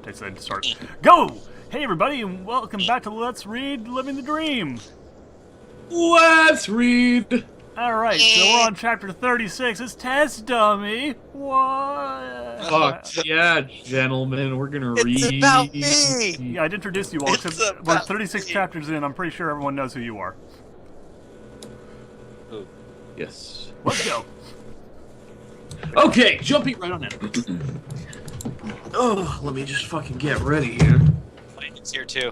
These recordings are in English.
They said start. Go! Hey everybody, and welcome back to Let's Read Living the Dream. Let's read. Alright, so we're on chapter 36. It's Test Dummy. What? Fuck yeah, gentlemen, we're gonna read. It's about me! Yeah, I'd introduce you all, because we're 36 chapters in. I'm pretty sure everyone knows who you are. Yes. Let's go. Okay, jumping right on in. Oh, let me just fucking get ready here. It's here too.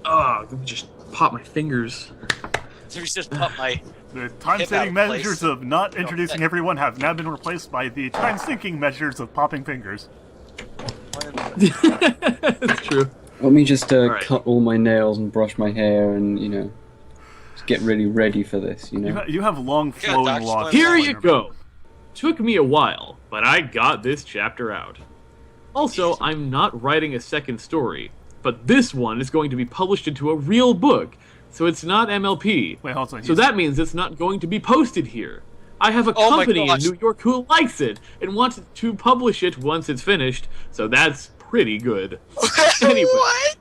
Let me just pop my fingers. So we just pop my. The time-saving measures of not introducing everyone have now been replaced by the time-sinking measures of popping fingers. That's true. Let me just cut all my nails and brush my hair and, just get really ready for this, You have long, flowing locks. Here you go. Took me a while, but I got this chapter out. Also, I'm not writing a second story, but this one is going to be published into a real book, so it's not MLP. Wait, hold on. So that means it's not going to be posted here. I have a company in New York who likes it and wants to publish it once it's finished, so that's pretty good. Anyway,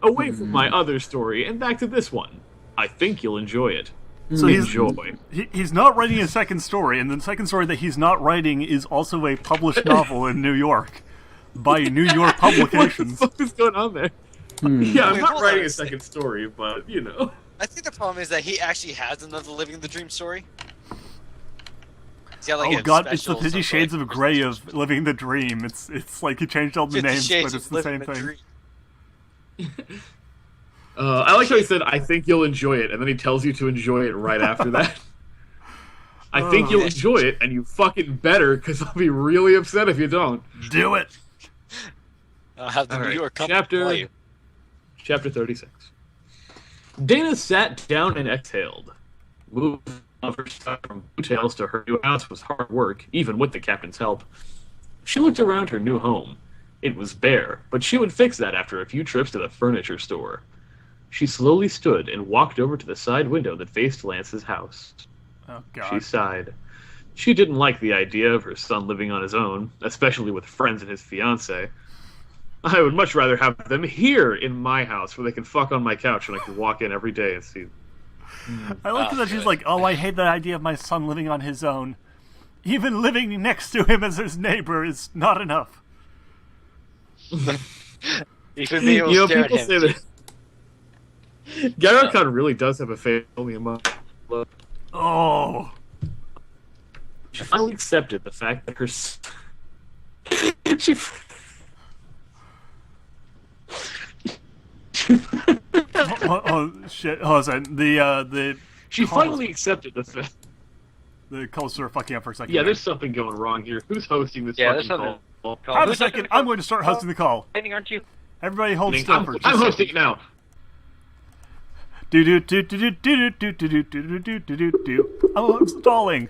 away from my other story and back to this one. I think you'll enjoy it. So Enjoy. He's not writing a second story, and the second story that he's not writing is also a published novel in New York by New York publications. What the fuck is going on there? Yeah, I'm not writing a second story, but, I think the problem is that he actually has another Living the Dream story. Like God, it's the 50 Shades of Grey of Living the Dream. It's like he changed all the names, but it's the same thing. I like how he said, I think you'll enjoy it, and then he tells you to enjoy it right after that. I think you'll enjoy it, and you fucking better, because I'll be really upset if you don't. Do it! I'll have the New York company Chapter 36. Dana sat down and exhaled. Moving off her stuff from hotels to her new house was hard work, even with the captain's help. She looked around her new home. It was bare, but she would fix that after a few trips to the furniture store. She slowly stood and walked over to the side window that faced Lance's house. Oh, God. She sighed. She didn't like the idea of her son living on his own, especially with friends and his fiancée. I would much rather have them here in my house where they can fuck on my couch and I can walk in every day and see. I like that she's like, I hate the idea of my son living on his own. Even living next to him as his neighbor is not enough. Even being able to stare at people him. say that. Gyro-Con really does have a family among. Oh. She finally accepted the fact that her Shit. Hold on a second. She finally accepted the fact. The calls started fucking up for a second. Yeah, there's something going wrong here. Who's hosting this fucking call? Hold a second. I'm going to start hosting the call. Aren't you? Everybody hold still for just I'm hosting it now. I'm stalling.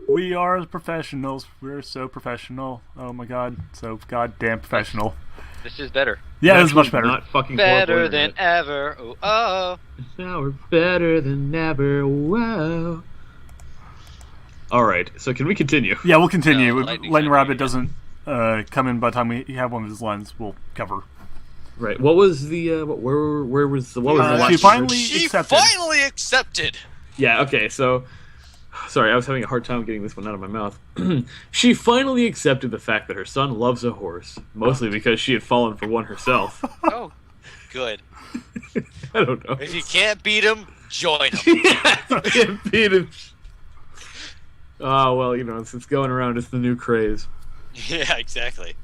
We are professionals. We're so professional. Oh my god, so goddamn professional. This is better. Yeah, this is much better. Not fucking Better than ever. Oh, oh. Now we're better than ever. Wow. All right, so can we continue? Yeah, we'll continue. No, Lightning Rabbit doesn't come in by the time we have one of his lines. We'll cover. Right. What was the where was the last? She finally accepted. Yeah. Okay. So, sorry, I was having a hard time getting this one out of my mouth. She finally accepted the fact that her son loves a horse, mostly because she had fallen for one herself. Oh, good. I don't know. If you can't beat him, join him. Yeah, I can't beat him. Oh well, it's going around. It's the new craze. Yeah, exactly.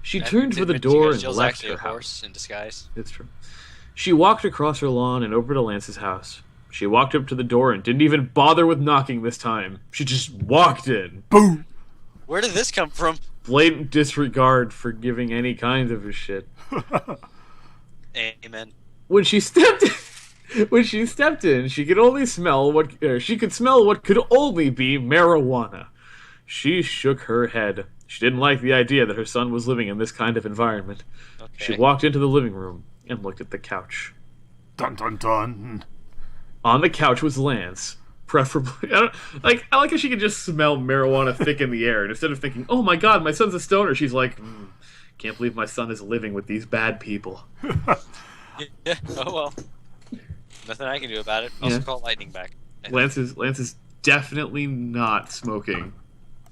She turned for the door and Jill's left actually her a horse house. in disguise. It's true. She walked across her lawn and over to Lance's house. She walked up to the door and didn't even bother with knocking this time. She just walked in. Boom! Where did this come from? Blatant disregard for giving any kind of a shit. Amen. When she stepped in, she could only smell what could only be marijuana. She shook her head. She didn't like the idea that her son was living in this kind of environment. Okay. She walked into the living room and looked at the couch. Dun dun dun. On the couch was Lance, Preferably, I like how she can just smell marijuana thick in the air, and instead of thinking, "Oh my god, my son's a stoner," she's like, "Can't believe my son is living with these bad people." Yeah. Oh well. Nothing I can do about it. Also call lightning back. Lance is definitely not smoking.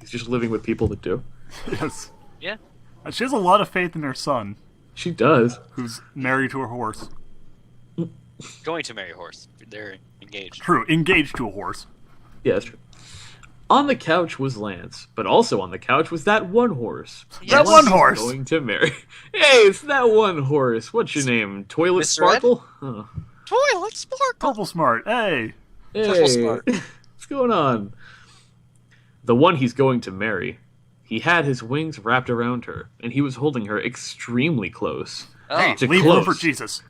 He's just living with people that do. Yes. Yeah. And she has a lot of faith in her son, She does. who's married to a horse. Going to marry a horse. They're engaged. True, engaged to a horse. Yeah, that's true. On the couch was Lance, but also on the couch was that one horse. That one horse! Going to marry. Hey, it's that one horse. What's your name? Toilet Mr. Ed? Sparkle? Huh. Toilet sparkle. Purple smart, hey! Hey, Smart. what's going on? The one he's going to marry. He had his wings wrapped around her, and he was holding her extremely close. Oh. To Leave close. her for Jesus.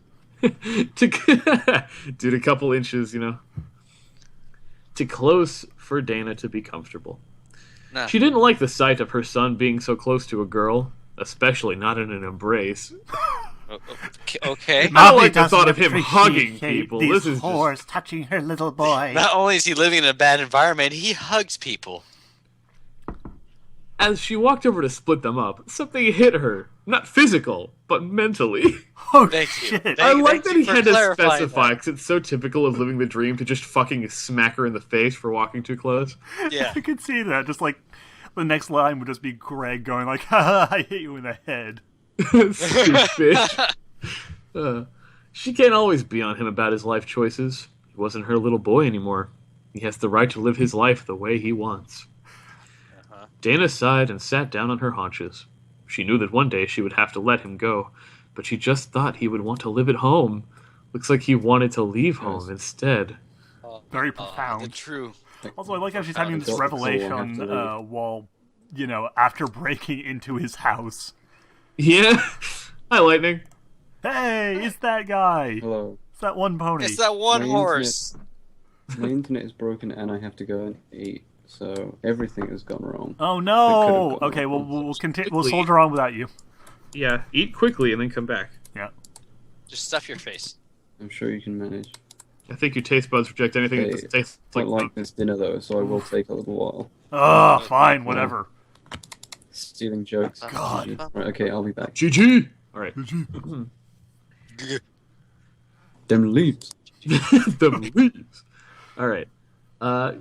Dude, a couple inches, to close for Dana to be comfortable. Nah. She didn't like the sight of her son being so close to a girl, especially not in an embrace. Okay. I Mommy like the doesn't thought of him hugging appreciate people. These This is whores touching her little boy. Not only is he living in a bad environment, he hugs people. As she walked over to split them up, something hit her. Not physical, but mentally. Oh Thank you. shit! I like Thank that you he for had to clarifying specify, that. because it's so typical of living the dream to just fucking smack her in the face for walking too close. Yeah. I could see that. Just like the next line would just be Greg going like, "Ha, I hit you in the head." Stupid bitch. She can't always be on him about his life choices. He wasn't her little boy anymore. He has the right to live his life the way he wants. Dana sighed and sat down on her haunches. She knew that one day she would have to let him go, but she just thought he would want to live at home. Looks like he wanted to leave home instead. Very profound. The true. Also, I like how she's having this Adult soul will have revelation to leave. while, after breaking into his house. Yeah? Hi, Lightning. Hey, it's that guy. Hello. It's that one pony. It's that one My horse. My internet is broken and I have to go and eat, so everything has gone wrong. Oh It no! could've gone Okay, well wrong. we'll continue. We'll soldier on without you. Yeah, eat quickly and then come back. Yeah. Just stuff your face. I'm sure you can manage. I think your taste buds reject anything that Okay, doesn't taste I like like this dinner though, so I will take a little while. Ugh, fine, whatever. Stealing jokes. God. Right, okay, I'll be back. GG! Alright. Them leaves. The leaves. Alright.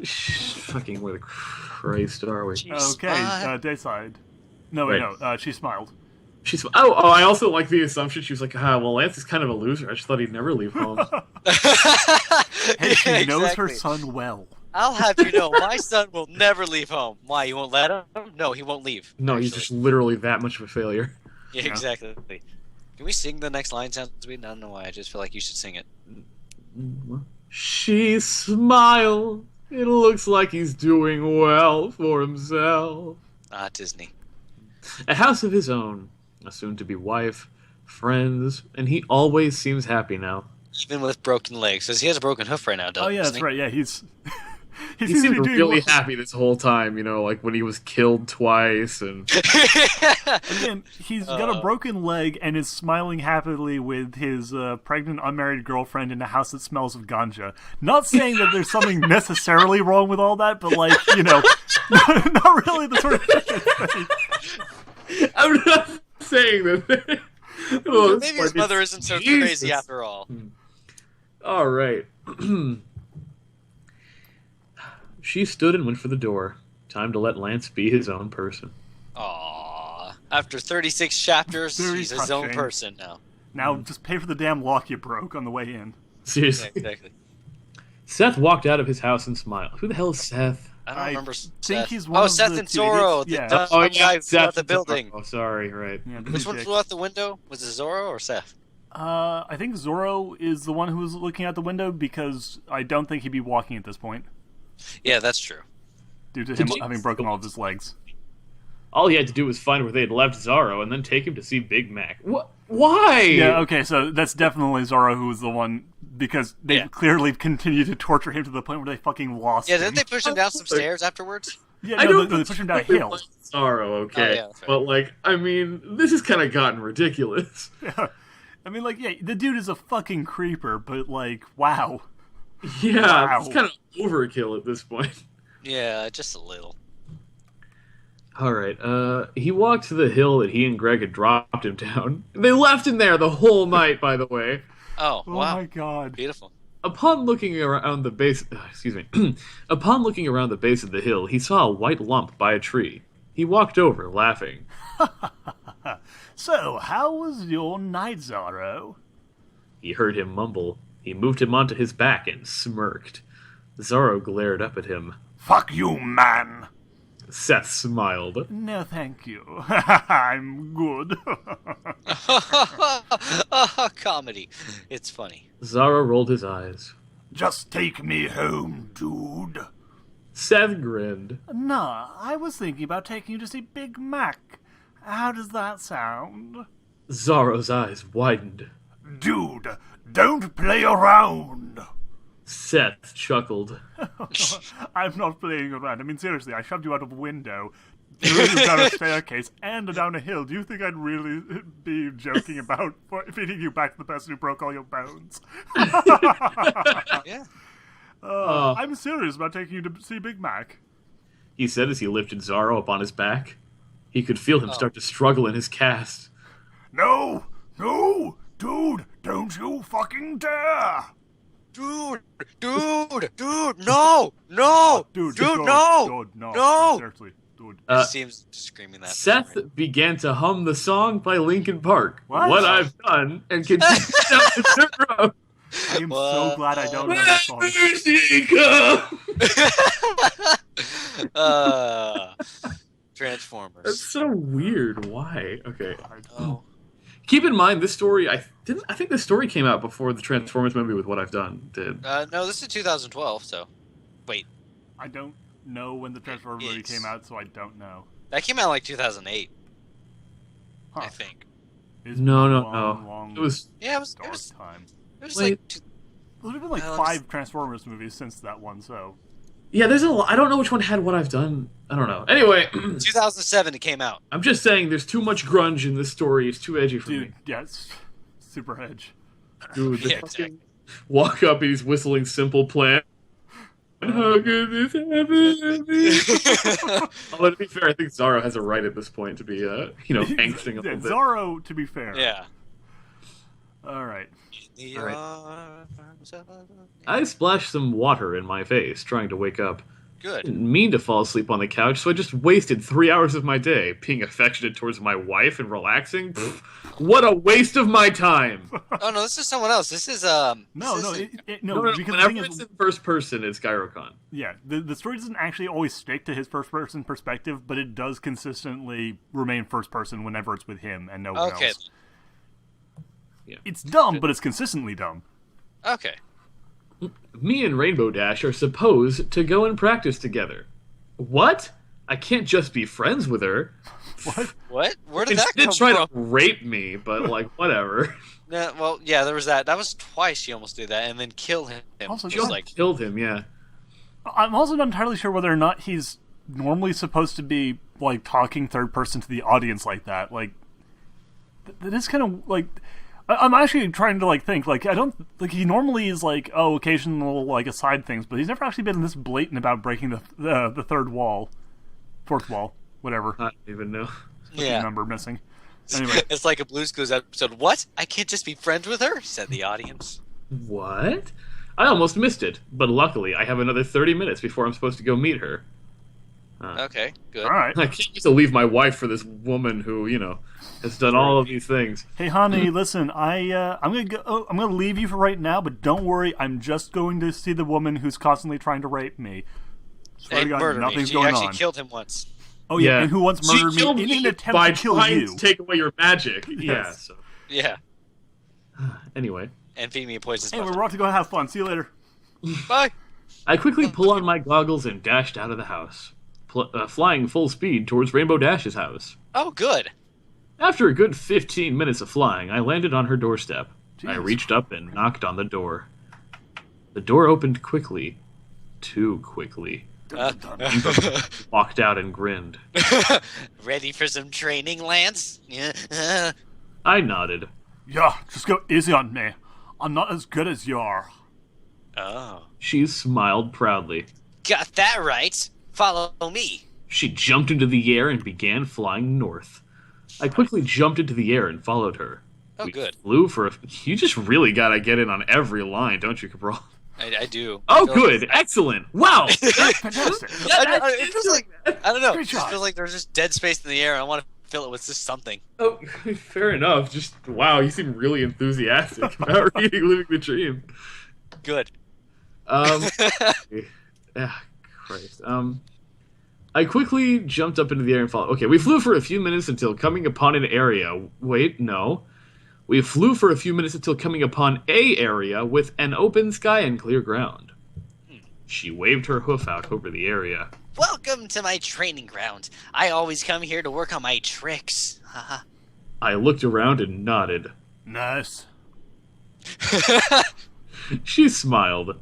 Fucking where the Christ are we? Okay, Dayside. No, wait, no. She smiled. She's I also like the assumption she was like, well, Lance is kind of a loser. I just thought he'd never leave home. Hey, she Yeah, knows her exactly. son well. I'll have you know, my son will never leave home. Why? You won't let him? No, he won't leave. No, he's actually. just literally that much of a failure. Yeah, exactly. Can we sing the next line? Sounds weird. I don't know why. I just feel like you should sing it. She smiled. It looks like he's doing well for himself. Ah, Disney. A house of his own, a soon-to-be wife, friends, and he always seems happy now. Even with broken legs, because he has a broken hoof right now, doesn't Oh yeah, he? that's right. Yeah, he's He seems to seemed be doing really well. happy this whole time, like when he was killed twice and... Again, he's got a broken leg and is smiling happily with his pregnant unmarried girlfriend in a house that smells of ganja. Not saying that there's something necessarily wrong with all that, but not really the sort of thing. I'm not saying that... Well, Maybe his mother isn't so Jesus. crazy after all. All right. She stood and went for the door. Time to let Lance be his own person. Aww. After 36 chapters, Very he's his own touching. person now. Now just pay for the damn lock you broke on the way in. Seriously. Yeah, exactly. Seth walked out of his house and smiled. Who the hell is Seth? I don't I remember think Seth. he's one of Seth the and two Zorro, idiots. the Yeah. dumb guy who flew out the Seth. building. Oh, sorry, right. Yeah, Which one dick. flew out the window? Was it Zorro or Seth? I think Zorro is the one who was looking out the window because I don't think he'd be walking at this point Yeah, that's true. due to him having broken all of his legs. All he had to do was find where they had left Zorro and then take him to see Big Mac. What? Why? Yeah, okay, so that's definitely Zorro who was the one because they clearly continued to torture him to the point where they fucking lost Yeah, him. didn't they push him down some stairs afterwards? Yeah, I no, don't they pushed him down a think hill. Zorro, okay. Oh, yeah, that's right. But, this has kind of gotten ridiculous. I mean, the dude is a fucking creeper, but, wow. Yeah, Wow. it's kind of overkill at this point. Yeah, just a little. All right. He walked to the hill that he and Greg had dropped him down. They left him there the whole night, by the way. Oh, Oh wow. my god. Beautiful. Upon looking around the base, upon looking around the base of the hill, he saw a white lump by a tree. He walked over, laughing. So, how was your night, Zorro? He heard him mumble. He moved him onto his back and smirked. Zorro glared up at him. Fuck you, man! Seth smiled. No, thank you. I'm good. Comedy. It's funny. Zorro rolled his eyes. Just take me home, dude. Seth grinned. Nah, I was thinking about taking you to see Big Mac. How does that sound? Zorro's eyes widened. Dude, don't play around. Seth chuckled. I'm not playing around. I mean, seriously, I shoved you out of a window, threw you down a staircase, and down a hill. Do you think I'd really be joking about feeding you back to the person who broke all your bones? Yeah. I'm serious about taking you to see Big Mac. He said as he lifted Zorro up on his back. He could feel him start to struggle in his cast. No, dude, don't you fucking dare! Dude, no, Dude, no. Seriously, dude. It seems screaming that. Seth began to hum the song by Linkin Park. What? I've done, and continued down the dirt road. I am so glad I don't know that song. Transformers. That's so weird. Why? Okay. Oh. Keep in mind, this story, I think this story came out before the Transformers movie with What I've Done did. No, this is 2012, so. Wait. I don't know when the Transformers movie came out, so I don't know. That came out like 2008, Huh. I think. It's No. been a long, It was Yeah, it dark was time. like. There's been like Well, 5 Transformers movies since that one, so... yeah. There's a lot. I don't know which one had What I've Done. I don't know. Anyway, 2007 it came out. I'm just saying, there's too much grunge in this story. It's too edgy for Dude, me. yeah, it's super edge. Dude, the Yeah, fucking walk up, he's whistling Simple Plan. How could this happen to me? Although, to be fair, I think Zorro has a right at this point to be, angsting a Yeah, little bit. Zorro, to be fair. Yeah. Alright. The Alright. arms of- I splashed some water in my face, trying to wake up. I Good. didn't mean to fall asleep on the couch, so I just wasted 3 hours of my day being affectionate towards my wife and relaxing. Pfft, what a waste of my time! Oh no, this is someone else. This is No, this no, No, because the whenever thing it's is, in first person, it's Gyrocon. yeah, the story doesn't actually always stick to his first-person perspective, but it does consistently remain first-person whenever it's with him and no one Okay. else. It's dumb, but it's consistently dumb. Okay. Me and Rainbow Dash are supposed to go and practice together. What? I can't just be friends with her. What? What? Where did She that did come try from? to rape me, but like whatever. No, well, yeah, there was that. That was twice she almost did that, and then kill him. Also, She just was like, Killed him, yeah. I'm also not entirely sure whether or not he's normally supposed to be, like, talking third person to the audience like that. Like, that is kind of, like... I'm actually trying to, like, think. Like, I don't... Like, he normally is, like, occasional, like, aside things, but he's never actually been this blatant about breaking the third wall. Fourth wall. Whatever. I don't even know. yeah. Number missing. Anyway. It's like a Blue's Clues episode. What? I can't just be friends with her? Said the audience. What? I almost missed it, but luckily I have another 30 minutes before I'm supposed to go meet her. Okay, good. Alright. I can't just leave my wife for this woman who, has done all of these things. Hey, honey, listen, I'm gonna go. Oh, I'm gonna leave you for right now, but don't worry. I'm just going to see the woman who's constantly trying to rape me. Swear And to God, murder me. nothing's She going actually on. killed him once. Oh yeah, Yeah. and who once She murdered killed me in an me attempt by to kill trying you? to take away your magic. Yeah, Yes. so. Yeah. Anyway. And feed me a poisonous Hey, we're mushroom. about to go have fun. See you later. Bye. I quickly pull on my goggles and dashed out of the house, flying full speed towards Rainbow Dash's house. Oh, good. After a good 15 minutes of flying, I landed on her doorstep. I Jesus. reached up and knocked on the door. The door opened quickly. Too quickly. Walked out and grinned. Ready for some training, Lance? Yeah. I nodded. Yeah, just go easy on me. I'm not as good as you are. Oh. She smiled proudly. Got that right. Follow me. She jumped into the air and began flying north. I quickly jumped into the air and followed her. Oh, good. Flew for you just really gotta get in on every line, don't you, Cabral? I do. Oh, good. Excellent. Wow. Fantastic. It feels like, I don't know. Great It just job. feels like there's just dead space in the air, and I want to fill it with just something. Oh, fair enough. Just, wow, you seem really enthusiastic about living the dream. Good. Yeah, Christ. I quickly jumped up into the air and followed. Okay, we flew for a few minutes until coming upon an area. Wait, no. We flew for a few minutes until coming upon a area with an open sky and clear ground. She waved her hoof out over the area. Welcome to my training ground. I always come here to work on my tricks. Haha. I looked around and nodded. Nice. She smiled.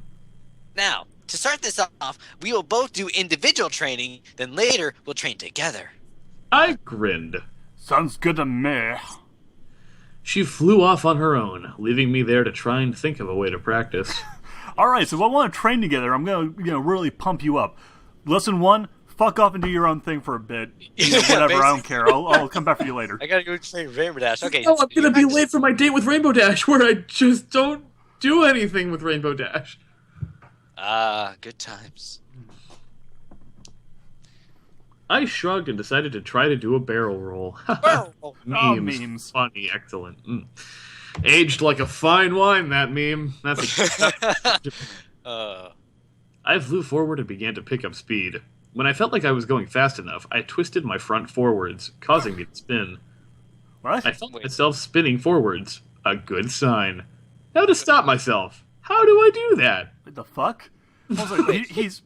Now, to start this off, we will both do individual training, then later we'll train together. I grinned. Sounds good to me. She flew off on her own, leaving me there to try and think of a way to practice. All right, so if I want to train together, I'm gonna really pump you up. Lesson 1: fuck off and do your own thing for a bit. Whatever, I don't care. I'll come back for you later. I gotta go train Rainbow Dash. Okay. Oh, I'm gonna be late for my date with Rainbow Dash, where I just don't do anything with Rainbow Dash. Good times. I shrugged and decided to try to do a barrel roll. Barrel. Memes. Funny, excellent. Aged like a fine wine, that meme. That's I flew forward and began to pick up speed. When I felt like I was going fast enough, I twisted my front forwards, causing me to spin. What? I felt myself spinning forwards. A good sign. How to stop myself? How do I do that? What the fuck? I was like, he's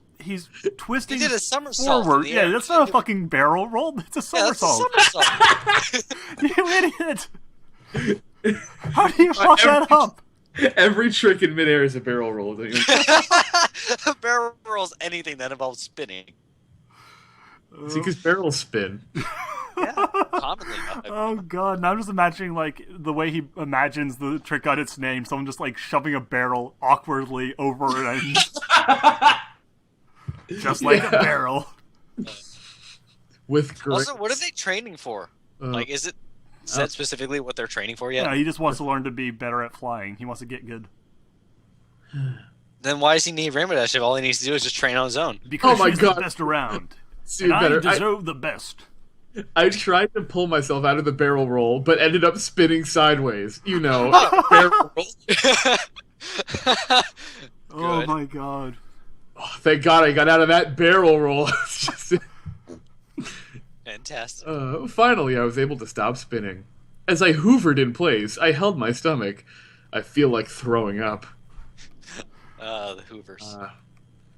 twisting He did a somersault forward. in the air. Yeah, that's not a fucking barrel roll. It's a Yeah, that's a somersault. somersault. You idiot! How do you fuck that up? Every trick in midair is a barrel roll. Don't you? Barrel rolls anything that involves spinning. See, because barrels spin. Yeah, commonly. Oh god! Now I'm just imagining like the way he imagines the trick got its name. Someone just like shoving a barrel awkwardly over an end, just like a barrel. With great... Also, what are they training for? Like, is it said specifically what they're training for yet? Yeah, he just wants to learn to be better at flying. He wants to get good. Then why does he need Rainbow Dash if all he needs to do is just train on his own? Because Oh my she's God. the best around. Dude, And better. I deserve the best. I tried to pull myself out of the barrel roll, but ended up spinning sideways. You know, barrel roll. Oh my god. Oh, thank God I got out of that barrel roll. It's just... Fantastic. Finally, I was able to stop spinning. As I hoovered in place, I held my stomach. I feel like throwing up. The Hoovers.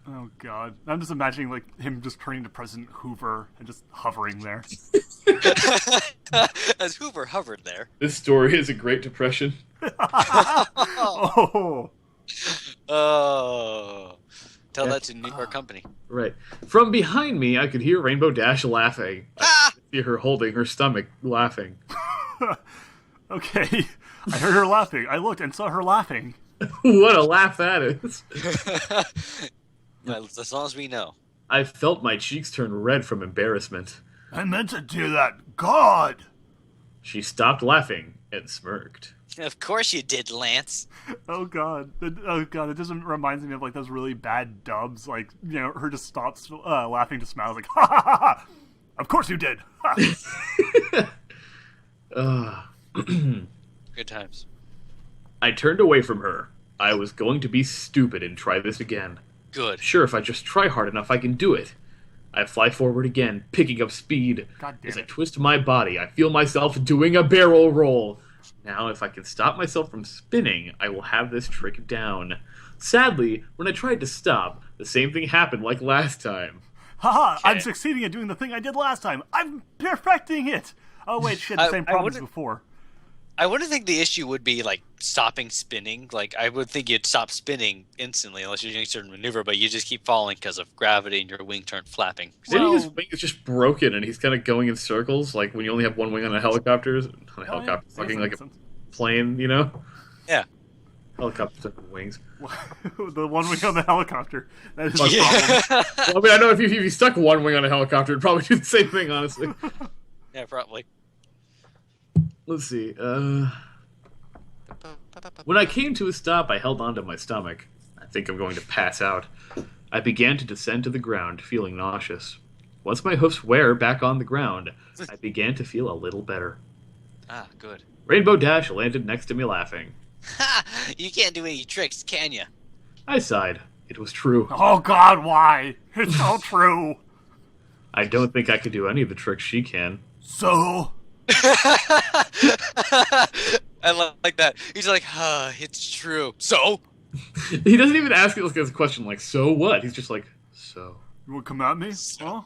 Oh god. I'm just imagining like him just turning to President Hoover and just hovering there. As Hoover hovered there. This story is a Great Depression. Oh. Oh. Tell that to New York Company. Right. From behind me, I could hear Rainbow Dash laughing. I could see her holding her stomach, laughing. Okay. I heard her laughing. I looked and saw her laughing. What a laugh that is. Well, as long as we know. I felt my cheeks turn red from embarrassment. I meant to do that. God! She stopped laughing and smirked. Of course you did, Lance. Oh god. Oh god, it just reminds me of like those really bad dubs, like, you know, her just stops laughing to smile like, ha ha ha ha! Of course you did! Ha. Good times. I turned away from her. I was going to be stupid and try this again. Good. Sure, if I just try hard enough, I can do it. I fly forward again, picking up speed. God damn As I it. twist my body, I feel myself doing a barrel roll. Now, if I can stop myself from spinning, I will have this trick down. Sadly, when I tried to stop, the same thing happened like last time. Haha, Okay. I'm succeeding at doing the thing I did last time. I'm perfecting it! Oh wait, she had the same problems before. I wouldn't think the issue would be, like, stopping spinning. Like, I would think you'd stop spinning instantly unless you're doing a certain maneuver, but you just keep falling because of gravity and your wing turn flapping. Maybe Well- his wing is just broken and he's kind of going in circles, like when you only have one wing on a helicopter, Oh, yeah. fucking Yeah, like that a makes sense. plane, you know? Yeah. Helicopter took wings. The one wing on the helicopter. That is the problem. Well, I mean, I know if you stuck one wing on a helicopter, it'd probably do the same thing, honestly. Yeah, probably. Let's see. When I came to a stop, I held onto my stomach. I think I'm going to pass out. I began to descend to the ground, feeling nauseous. Once my hoofs were back on the ground, I began to feel a little better. Ah, good. Rainbow Dash landed next to me laughing. Ha! You can't do any tricks, can you? I sighed. It was true. Oh God, why? It's all true. I don't think I could do any of the tricks she can. So? I like that. He's like, it's true. So? He doesn't even ask us a question like, so what? He's just like, so. You want to come at me? Huh?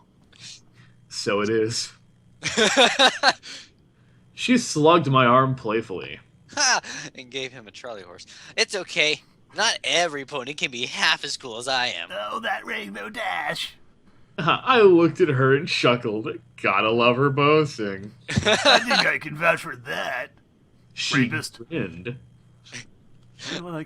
So it is. She slugged my arm playfully. Ha! And gave him a Charlie horse. It's okay. Not every pony can be half as cool as I am. Oh, that Rainbow Dash. I looked at her and chuckled. Gotta love her boasting. I think I can vouch for that. She Rapist. grinned.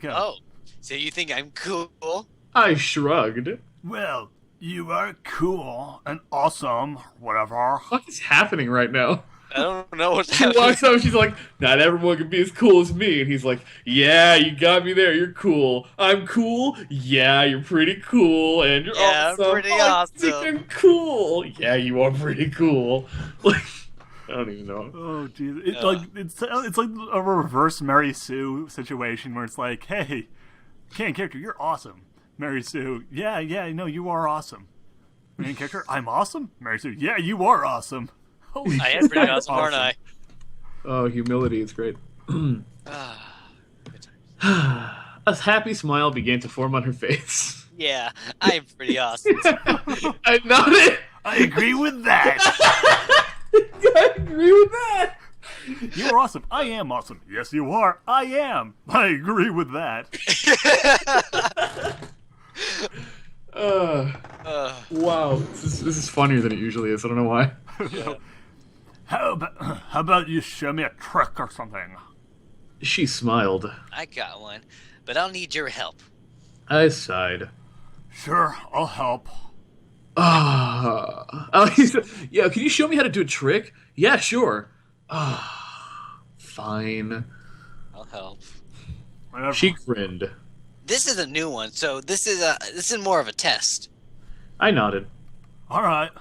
Oh, so you think I'm cool? I shrugged. Well, you are cool and awesome, whatever. What is happening right now? I don't know what's She happening. walks up and she's like, not everyone can be as cool as me. And he's like, yeah, you got me there. You're cool. I'm cool. Yeah, you're pretty cool. And you're awesome. I'm pretty I think awesome. I'm cool. Yeah, you are pretty cool. Like, I don't even know. Oh, geez. It's like a reverse Mary Sue situation where it's like, hey, main character, you're awesome. Mary Sue, yeah, no, you are awesome. Main character, I'm awesome. Mary Sue, yeah, you are awesome. Holy I shit, am pretty that's awesome, aren't I? Oh, humility is great. Ah, good times. A happy smile began to form on her face. Yeah, I'm pretty awesome. I nodded. I agree with that. I agree with that. You're awesome. I am awesome. Yes, you are. I am. I agree with that. Wow, this is funnier than it usually is. I don't know why. Yeah. How about you show me a trick or something? She smiled. I got one, but I'll need your help. I sighed. Sure, I'll help. He said, yeah, can you show me how to do a trick? Yeah, sure. Fine. I'll help. Whatever. She grinned. This is a new one, so this is more of a test. I nodded. All right.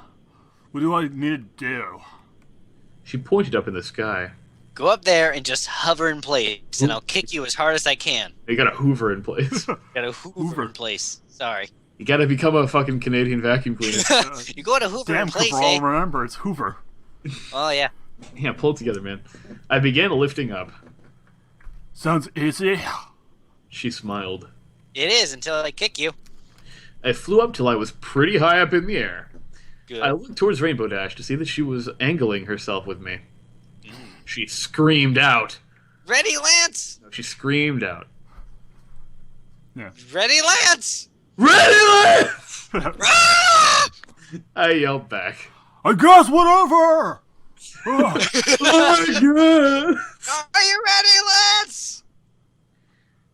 What do I need to do? She pointed up in the sky. Go up there and just hover in place, and I'll kick you as hard as I can. You got a Hoover in place. Got a Hoover in place. Sorry. You got to become a fucking Canadian vacuum cleaner. You go to Hoover Damn, in place, Cabral, eh? remember, it's Hoover. Oh, yeah. Yeah, pull it together, man. I began lifting up. Sounds easy. She smiled. It is until I kick you. I flew up till I was pretty high up in the air. Good. I looked towards Rainbow Dash to see that she was angling herself with me. She screamed out. Ready, Lance? She screamed out. Yeah. Ready, Lance? Ready, Lance! Ah! I yelled back. I guess whatever. Oh my god! Are you ready, Lance?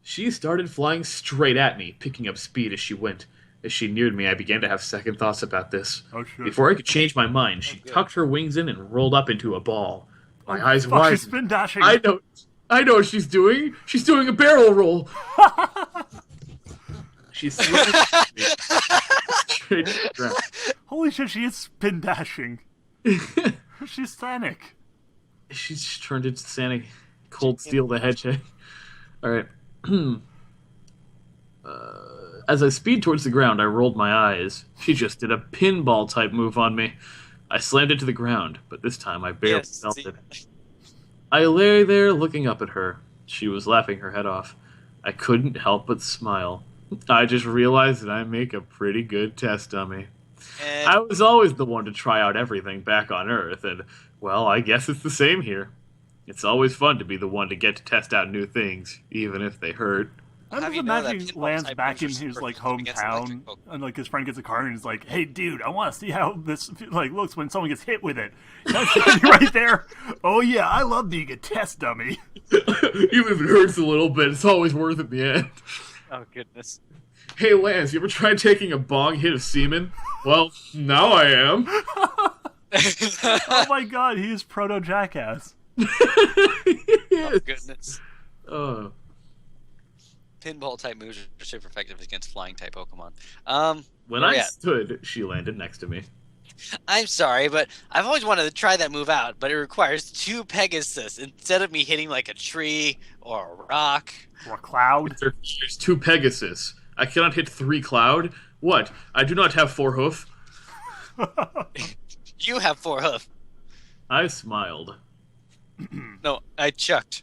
She started flying straight at me, picking up speed as she went. As she neared me, I began to have second thoughts about this. Oh, shit. Before I could change my mind, she tucked her wings in and rolled up into a ball. My eyes Fuck, widened. she's spin dashing. I know what she's doing. She's doing a barrel roll. She's straight to the ground. Holy shit, she is spin dashing. She's Sonic. She's just turned into Santa Cold Steel the Hedgehog. Alright. As I speed towards the ground, I rolled my eyes. She just did a pinball type move on me. I slammed into the ground, but this time I barely felt it. I lay there looking up at her. She was laughing her head off. I couldn't help but smile. I just realized that I make a pretty good test dummy. And I was always the one to try out everything back on Earth, and, well, I guess it's the same here. It's always fun to be the one to get to test out new things, even if they hurt. I'm How just do you know that imagining pinball Lance type back in moves are his like super against electric hometown, Pokemon? and like his friend gets a card, and he's like, "Hey, dude, I want to see how this like looks when someone gets hit with it." That's right there. Oh yeah, I love being a test dummy. Even if it hurts a little bit, it's always worth it in the end. Oh goodness. Hey, Lance, you ever tried taking a bong hit of semen? Well, now I am. Oh my god, he is proto jackass. Oh goodness. Oh. Pinball type moves are super effective against flying type Pokemon. When where I we at? stood, she landed next to me. I'm sorry, but I've always wanted to try that move out, but it requires 2 Pegasus instead of me hitting like a tree or a rock. Or a cloud. There's 2 Pegasus. I cannot hit 3 Cloud. What? I do not have 4 hoof. You have 4 hoof. I smiled. No, I chucked.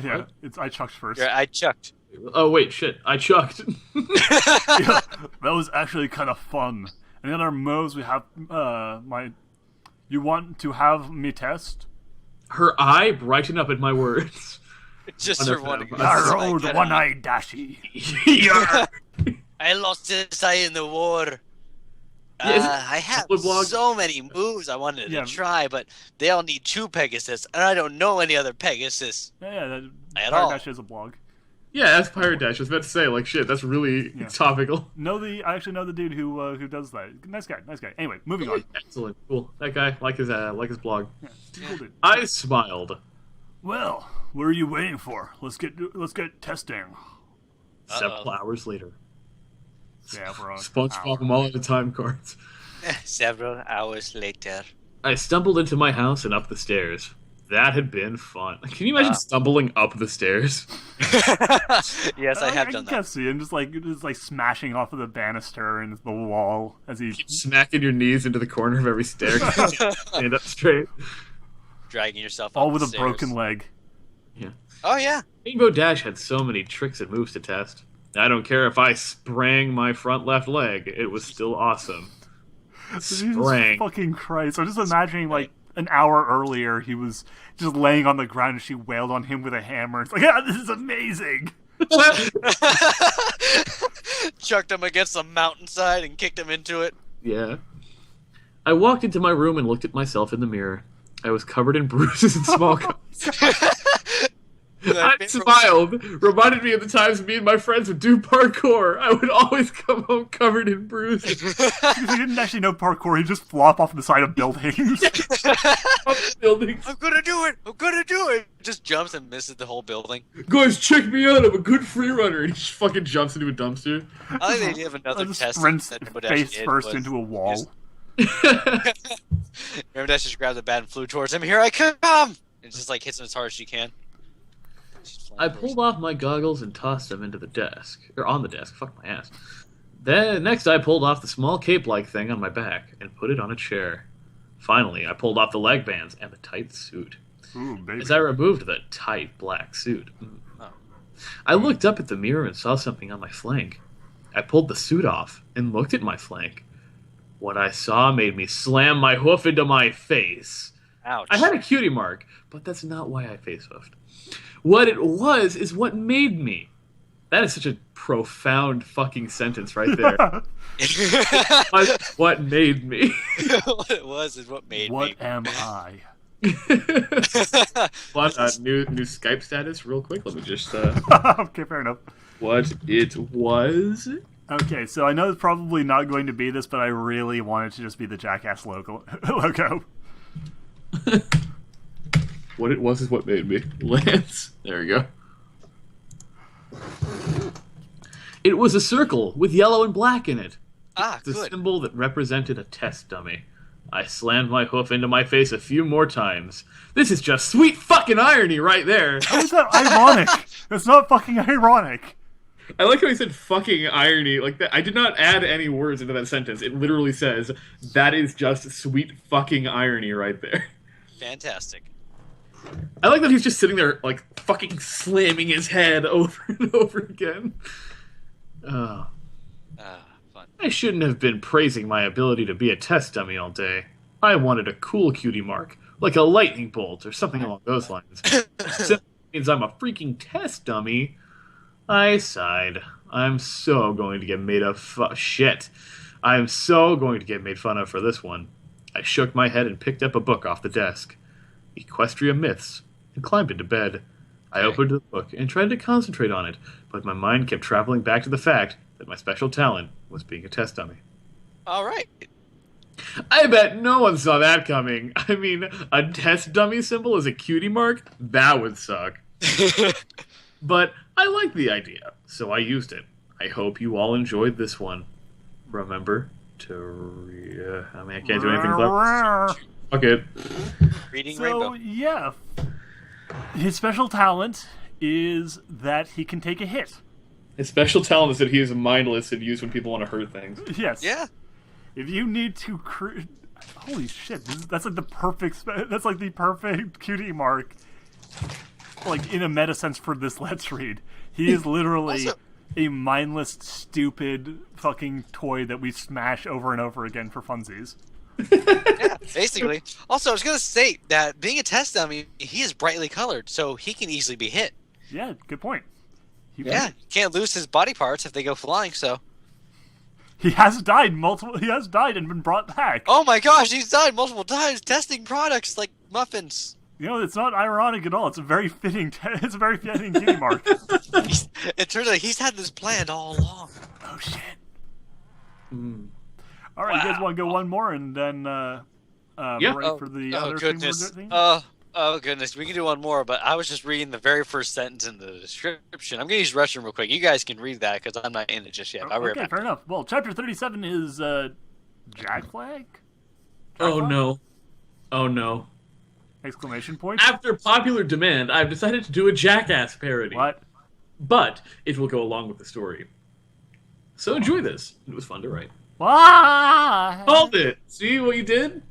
Yeah, What? it's I chucked first. I chucked. Oh wait, shit! I chucked. Yeah, that was actually kind of fun. And in our moves, we have my. You want to have me test? Her eye brightened up at my words. Just for one. Our old one-eyed Dashi. Yeah. I lost this eye in the war. Yeah, isn't I have Blog- so many moves I wanted Yeah. to try, but they all need 2 Pegasus, and I don't know any other Pegasus. Yeah, At Pirate all. Dash is a blog. Yeah, that's Pirate Dash. I was about to say, like, shit, that's really Yeah. topical. I actually know the dude who does that. Nice guy. Anyway, moving on. Excellent, cool. That guy, like his blog. Yeah, cool dude. I smiled. Well, what are you waiting for? Let's get testing. Several hours later, Yeah, for a SpongeBob hour. them all at a time cards. Several hours later. I stumbled into my house and up the stairs. That had been fun. Can you imagine stumbling up the stairs? Yes, I have done I can that. see him just like smashing off of the banister and the wall as he. Smacking your knees into the corner of every stair. Stand up straight. Dragging yourself All up with the a stairs. broken leg. Yeah. Oh, yeah. Rainbow Dash had so many tricks and moves to test. I don't care if I sprang my front left leg. It was still awesome. Jesus Sprang. fucking Christ! I'm just imagining like an hour earlier he was just laying on the ground and she wailed on him with a hammer. It's like, ah, this is amazing. Chucked him against the mountainside and kicked him into it. Yeah. I walked into my room and looked at myself in the mirror. I was covered in bruises and small cuts. I smiled. Reminded me of the times me and my friends would do parkour. I would always come home covered in bruises. Because he didn't actually know parkour. He'd just flop off the side of buildings. Buildings. I'm gonna do it! I'm gonna do it! Just jumps and misses the whole building. Guys, check me out. I'm a good free runner. And he just fucking jumps into a dumpster. I think they do have another Just test sprints that Rainbow Dash face did first was- into a wall. Rainbow Dash just grabbed the bat and flew towards him. Here I come! And just like hits him as hard as she can. She's flying I first. pulled off my goggles and tossed them into the desk. Or on the desk. Fuck my ass. Then, next I pulled off the small cape-like thing on my back and put it on a chair. Finally, I pulled off the leg bands and the tight suit. Ooh, baby. As I removed the tight black suit, Oh. I looked up at the mirror and saw something on my flank. I pulled the suit off and looked at my flank. What I saw made me slam my hoof into my face. Ouch. I had a cutie mark, but that's not why I face hoofed. What it was is what made me. That is such a profound fucking sentence right there. What made me. What it was is what made What me. am I? What new Skype status real quick? Let me just Okay, fair enough. what it was. Okay, so I know it's probably not going to be this, but I really want it to just be the Jackass logo. What it was is what made me. Lance. There we go. It was a circle with yellow and black in it. Ah, It's a good. symbol that represented a test dummy. I slammed my hoof into my face a few more times. This is just sweet fucking irony right there. How is that ironic? That's not fucking ironic. I like how he said fucking irony like that. I did not add any words into that sentence. It literally says, that is just sweet fucking irony right there. Fantastic. I like that he's just sitting there, like, fucking slamming his head over and over again. Oh. Fun. I shouldn't have been praising my ability to be a test dummy all day. I wanted a cool cutie mark, like a lightning bolt or something along those lines. Since it means I'm a freaking test dummy, I sighed. I'm so going to get made of shit. I'm so going to get made fun of for this one. I shook my head and picked up a book off the desk. Equestria Myths, and climbed into bed. I opened the book and tried to concentrate on it, but my mind kept traveling back to the fact that my special talent was being a test dummy. All right. I bet no one saw that coming. I mean, a test dummy symbol as a cutie mark? That would suck. But I liked the idea, so I used it. I hope you all enjoyed this one. Remember to... I mean, I can't do anything clever. Fuck it. Reading So, Rainbow. yeah. His special talent is that he can take a hit. His special talent is that he is mindless and used when people want to hurt things. Yes. Yeah. If you need to... Holy shit. That's like the perfect... That's like the perfect cutie mark. Like, in a meta sense for this Let's Read. He is literally a mindless, stupid fucking toy that we smash over and over again for funsies. Yeah, basically. Also, I was going to say that being a test dummy, he is brightly colored, so he can easily be hit. Yeah, good point. You can't lose his body parts if they go flying, so... He has died and been brought back. Oh my gosh, he's died multiple times testing products like muffins. You know, it's not ironic at all. It's a very fitting cutie mark. It turns out he's had this planned all along. Oh, shit. All right, you guys want to go one more and then break for the other goodness. thing? Oh, goodness. We can do one more, but I was just reading the very first sentence in the description. I'm going to use restroom real quick. You guys can read that because I'm not in it just yet. Okay, fair enough. Well, chapter 37 is Jack Flag? Oh, no. Oh, no. Exclamation point. After popular demand, I've decided to do a Jackass parody. What? But it will go along with the story. So enjoy this. It was fun to write. Why? Hold it. See what you did?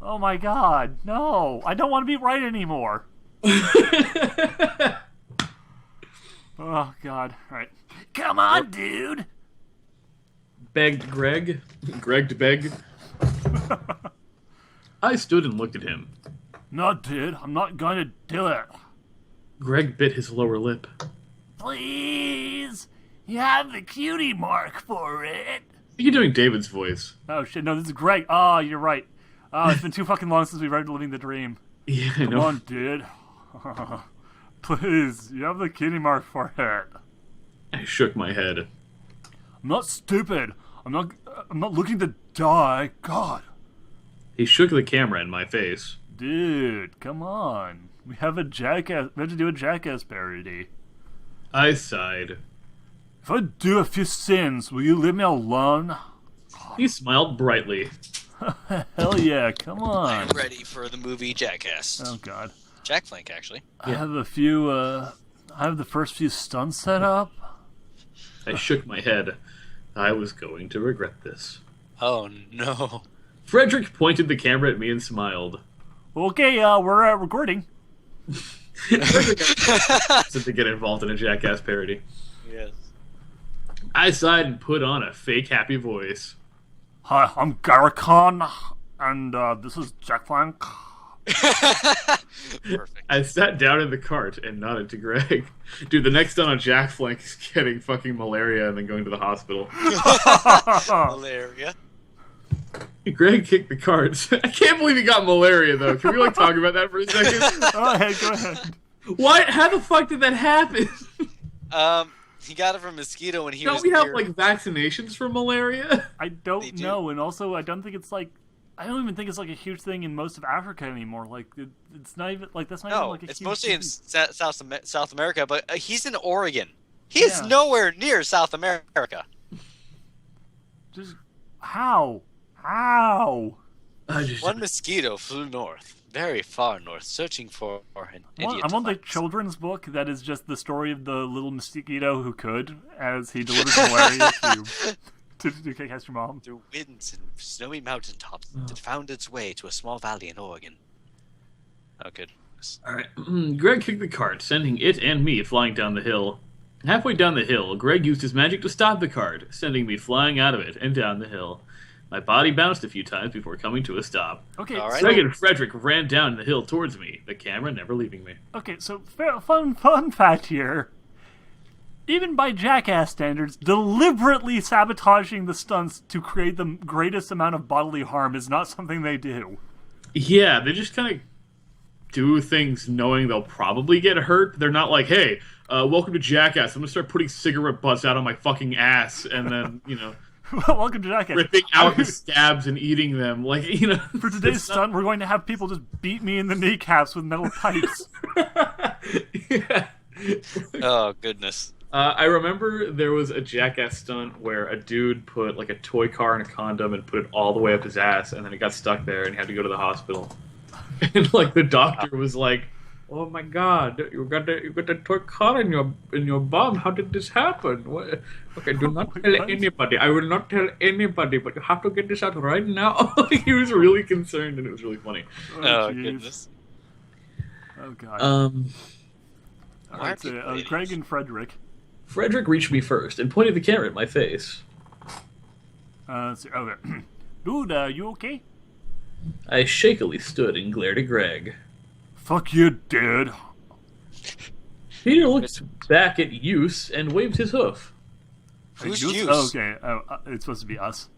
Oh my god. No. I don't want to be right anymore. Oh god. All right. Come on, dude. Begged Greg. Greg to beg. I stood and looked at him. No, dude. I'm not going to do it. Greg bit his lower lip. Please. You have the cutie mark for it. You're doing David's voice. Oh shit, no, this is Greg. Oh, you're right. Oh, it's been too fucking long since we read Living the Dream. Yeah, I know. Come on, dude. Please, you have the cutie mark for it. I shook my head. I'm not stupid. I'm not looking to die. God. He shook the camera in my face. Dude, come on. We have to do a Jackass parody. I sighed. If I do a few sins, will you leave me alone? He smiled brightly. Hell yeah, come on. I'm ready for the movie Jackass. Oh god. Jack Flank, actually. I have I have the first few stunts set up. I shook my head. I was going to regret this. Oh no. Frederick pointed the camera at me and smiled. Okay, we're recording. To get involved in a Jackass parody. Yes. I sighed and put on a fake happy voice. Hi, I'm Garricon, and this is Jack Flank. Perfect. I sat down in the cart and nodded to Greg. Dude, the next stunt on Jack Flank is getting fucking malaria and then going to the hospital. Malaria. Greg kicked the cart. I can't believe he got malaria, though. Can we, talk about that for a second? Go ahead. Why? How the fuck did that happen? He got it from a mosquito when he Don't was we have, near... vaccinations for malaria? I don't know, and also I don't even think it's a huge thing in most of Africa anymore. It's not even that's not even a huge it's mostly in disease. South America, but he's in Oregon. He is nowhere near South America. Just how? One mosquito flew north, very far north, searching for an Indian. I'm on the children's book that is just the story of the little mosquito who could, as he delivers malaria to catch your mom. Through winds and snowy mountaintops, it found its way to a small valley in Oregon. Oh, goodness. Alright. Greg kicked the cart, sending it and me flying down the hill. Halfway down the hill, Greg used his magic to stop the cart, sending me flying out of it and down the hill. My body bounced a few times before coming to a stop. Okay, all right. Greg and Frederick ran down the hill towards me, the camera never leaving me. Okay, so fun fact here. even by Jackass standards, deliberately sabotaging the stunts to create the greatest amount of bodily harm is not something they do. Yeah, they just kind of do things knowing they'll probably get hurt. They're not like, hey, welcome to Jackass. I'm going to start putting cigarette butts out on my fucking ass and then, welcome to Jackass. Ripping out the scabs and eating them. Like, For today's stunt, we're going to have people just beat me in the kneecaps with metal pipes. Yeah. Oh, goodness. I remember there was a Jackass stunt where a dude put like a toy car in a condom and put it all the way up his ass, and then it got stuck there and he had to go to the hospital. And like the doctor was like, "Oh my God, you got the toy car in your bum. How did this happen? What? Okay, do not tell anybody. I will not tell anybody, but you have to get this out right now." He was really concerned, and it was really funny. Oh goodness. Oh God. Why are Alright, people idiots? Greg and Frederick. Frederick reached me first and pointed the camera at my face. Okay. Dude, you okay? I shakily stood and glared at Greg. Fuck you, dude. Peter looked back at Use and waved his hoof. Who's Use? Use? Oh, okay. It's supposed to be us.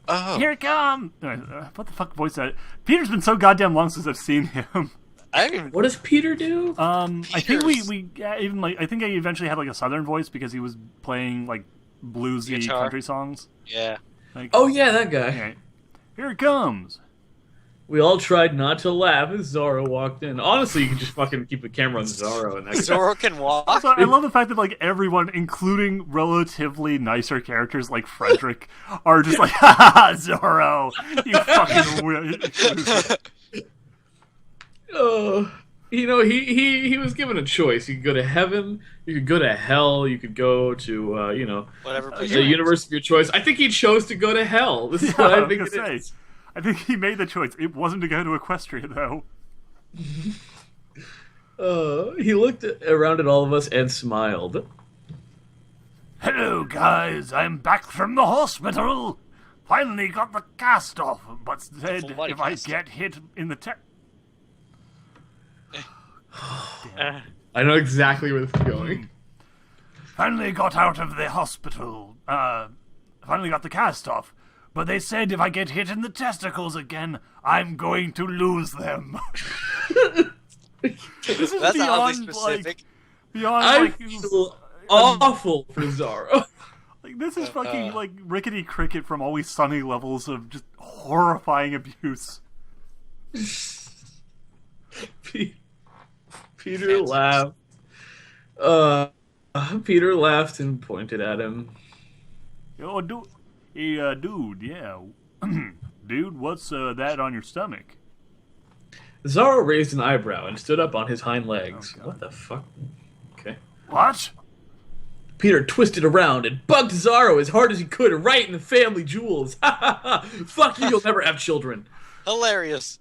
Oh, Here it comes! What the fuck voice is that? Peter's been so goddamn long since I've seen him. I don't even. What does Peter do? I think Peters. we even like I think I eventually had like a southern voice because he was playing like bluesy Guitar. country songs. Yeah. Like, Oh yeah, that guy. okay. Here it comes. We all tried not to laugh as Zorro walked in. Honestly, you could just fucking keep the camera on Zorro and that guy. Zorro can walk. So I love the fact that like everyone, including relatively nicer characters like Frederick, are just like, "Ha ha, ha, Zorro, you fucking weird." He was given a choice. You could go to heaven, you could go to hell, you could go to Whatever. the universe of your choice. I think he chose to go to hell. This is Yeah, what I I was think gonna it say. is. I think he made the choice. It wasn't to go to Equestria though. He looked around at all of us and smiled. Hello, guys. I'm back from the hospital. Finally got the cast off, but said full body if I cast. get hit in the I know exactly where this is going. Finally got out of the hospital. Finally got the cast off. But they said if I get hit in the testicles again, I'm going to lose them. This is That's oddly beyond, specific. beyond, I like, feel awful for Zorro. like, this is fucking, like, Rickety Cricket from Always Sunny levels of just horrifying abuse. Peter laughed. Peter laughed and pointed at him. Oh, dude, hey, dude, yeah. Dude, what's, that on your stomach? Zorro raised an eyebrow and stood up on his hind legs. Oh, God. What the fuck? Okay. What? Peter twisted around and bugged Zorro as hard as he could right in the family jewels. Ha ha ha! Fuck you, you'll never have children. Hilarious.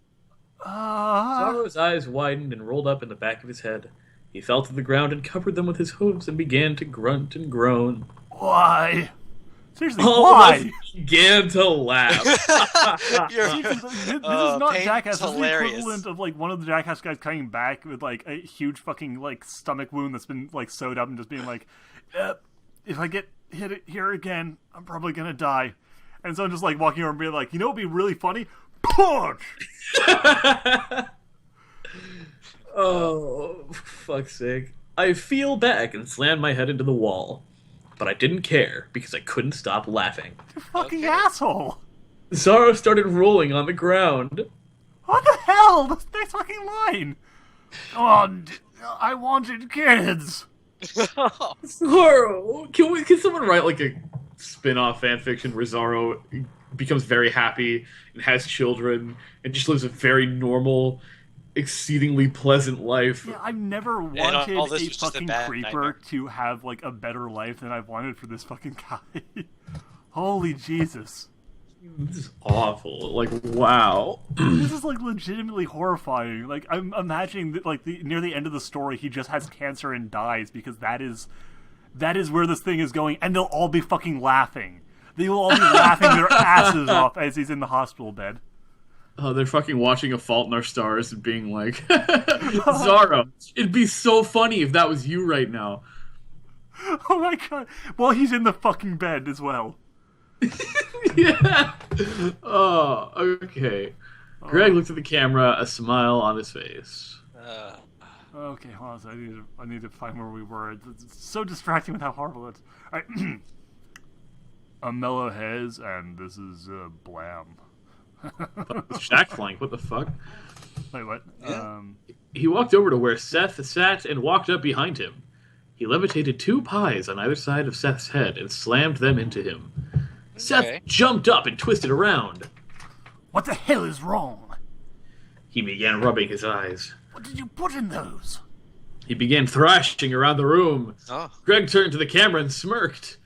Zorro's eyes widened and rolled up in the back of his head. He fell to the ground and covered them with his hooves and began to grunt and groan. Why? Seriously, All why? of us began to laugh. You're, This is not Payne's Jackass. This is the hilarious. equivalent of like one of the Jackass guys coming back with like a huge fucking like stomach wound that's been like sewed up and just being like, if I get hit here again, I'm probably gonna die. And so I'm just like walking over and being like, you know what'd be really funny? Punch! Oh, for fuck's sake. I feel back and slammed my head into the wall. But I didn't care because I couldn't stop laughing. You fucking Okay. asshole! Zorro started rolling on the ground. What the hell? This next fucking line. Oh, I wanted kids. Zorro! Can someone write like a spin-off fanfiction where Zorro becomes very happy and has children and just lives a very normal, exceedingly pleasant life? Yeah, I've never all wanted this a was just a fucking bad creeper nightmare. to have like a better life than I've wanted for this fucking guy. Holy Jesus. This is awful. Like, wow. This is like legitimately horrifying. Like I'm imagining that like near the end of the story he just has cancer and dies because that is where this thing is going, and they'll all be fucking laughing. They will all be laughing their asses off as he's in the hospital bed. Oh, they're fucking watching A Fault in Our Stars and being like, Zorro, it'd be so funny if that was you right now. Oh my god. Well, he's in the fucking bed as well. Yeah. Oh, okay. Greg looked at the camera, a smile on his face. Okay, hold on. So I need to find where we were. It's so distracting with how horrible it is. All right. I'm Mellow Hez, and this is Blam. Shack flank, what the fuck? Wait, what? Yeah. He walked over to where Seth sat and walked up behind him. He levitated 2 pies on either side of Seth's head and slammed them into him. Seth jumped up and twisted around. What the hell is wrong? He began rubbing his eyes. What did you put in those? He began thrashing around the room. Oh. Greg turned to the camera and smirked.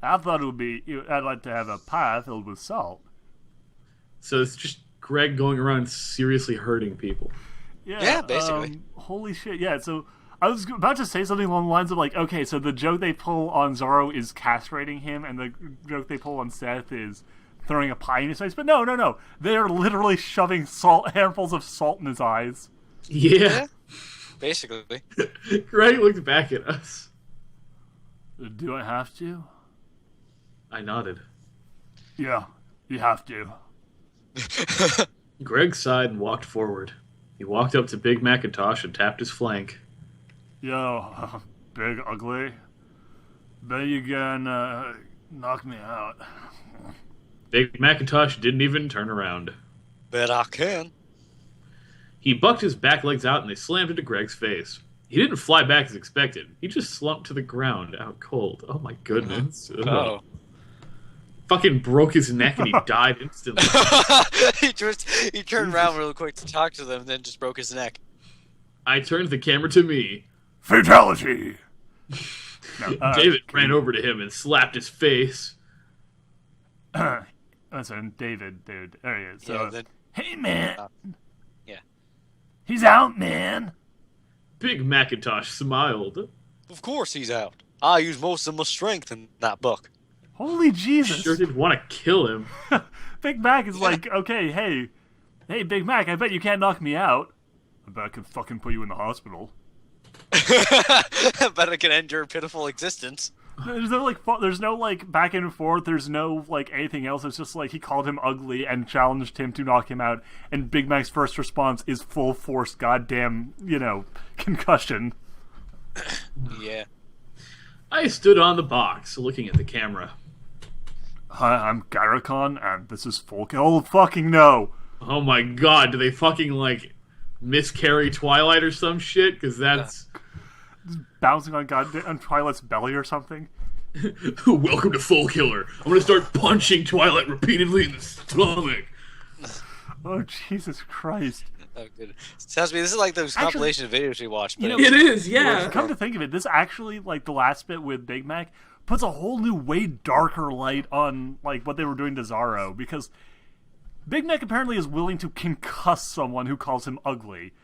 I thought it would be. I'd like to have a pie filled with salt. So it's just Greg going around seriously hurting people. Yeah, basically. Holy shit, yeah, so I was about to say something along the lines of like, okay, so the joke they pull on Zorro is castrating him, and the joke they pull on Seth is throwing a pie in his face, but no. They're literally shoving handfuls of salt in his eyes. Yeah. Basically. Greg looked back at us. Do I have to? I nodded. Yeah, you have to. Greg sighed and walked forward. He walked up to Big Macintosh and tapped his flank. Yo, Big Ugly. Bet you gonna knock me out. Big Macintosh didn't even turn around. Bet I can. He bucked his back legs out and they slammed into Greg's face. He didn't fly back as expected. He just slumped to the ground, out cold. Oh my goodness. Oh. Fucking broke his neck and he died instantly. he turned around real quick to talk to them and then just broke his neck. I turned the camera to me. Fatality! No, David ran over to him and slapped his face. Listen, David, dude. There he is. Yeah, So, hey, man. Yeah. He's out, man. Big Macintosh smiled. Of course he's out. I use most of my strength in that buck. Holy Jesus. Sure did want to kill him. Big Mac is like, okay, hey, Big Mac, I bet you can't knock me out. I bet I can fucking put you in the hospital. Bet I can end your pitiful existence. There's no back and forth. There's no anything else. It's just he called him ugly and challenged him to knock him out. And Big Mac's first response is full force, goddamn, concussion. Yeah. I stood on the box, looking at the camera. Hi, I'm Garricon, and this is Folk. Oh fucking no! Oh my god, do they fucking miscarry Twilight or some shit? Because that's bouncing on Twilight's belly or something. Welcome to Folk Killer. I'm gonna start punching Twilight repeatedly in the stomach. Oh Jesus Christ! Oh, good. Sounds to me, this is like those compilation videos we watched. But it is, yeah. Come to think of it, this actually, the last bit with Big Mac puts a whole new, way darker light on, what they were doing to Zorro, because Big Mac apparently is willing to concuss someone who calls him ugly.